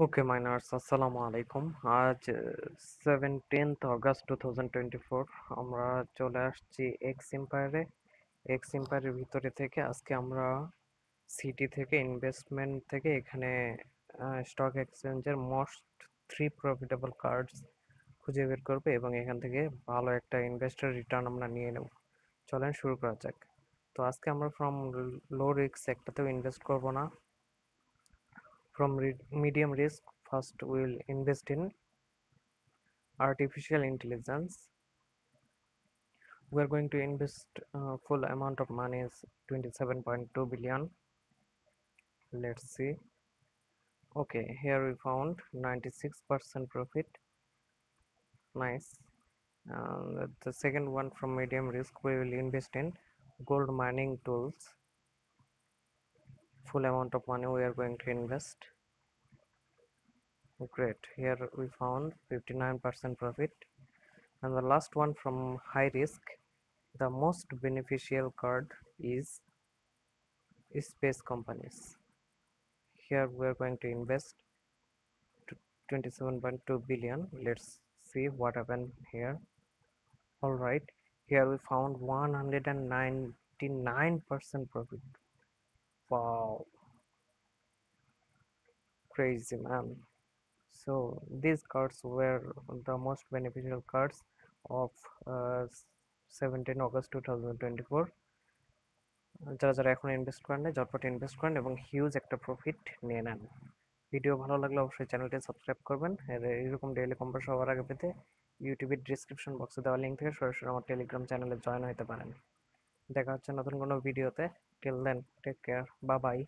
ওকে minors আসসালামু আলাইকুম। আজ 17th অগাস্ট 2024 আমরা চলে আসছি এক্স এম্পায়ারের ভিতরে থেকে। আজকে আমরা সিটি থেকে ইনভেস্টমেন্ট থেকে এখানে স্টক এক্সচেঞ্জের মোস্ট 3 প্রফিটেবল কার্ডস খুঁজে বের করবে এবং এখান থেকে ভালো একটা ইনভেস্টর রিটার্ন আমরা নিয়ে নেব। চলেন শুরু করা যাক। তো আজকে আমরা ফ্রম লো রিস্ক একটাতেও ইনভেস্ট করব না। From medium risk, first we will invest in artificial intelligence. We are going to invest full amount of money is 27.2 billion. Let's see. Okay, here we found 96% profit. Nice. The second one from medium risk, we will invest in gold mining tools. Full amount of money we are going to invest. Great. Here we found 59% profit. And the last one from high risk, the most beneficial card is space companies. Here we are going to invest 27.2 billion. Let's see what happened here. All right, here we found 199% profit. Wow, crazy man. So these cards were the most beneficial cards of uh, 17 August 2024. যারা যারা এখন invest করেন না ঝটপট invest করেন এবং huge একটা profit নিয়ে নেন। ভিডিও ভালো লাগলে অবশ্যই চ্যানেলটি সাবস্ক্রাইব করবেন। আর এরকম ডেইলি কম্পো সবার আগে পেতে ইউটিউবের ডিসক্রিপশন বক্সে দেওয়া লিঙ্ক থেকে সরাসরি আমার টেলিগ্রাম চ্যানেলে জয়েন হতে পারেন। দেখা হচ্ছে নতুন কোনো ভিডিওতে। Till then take care, bye by.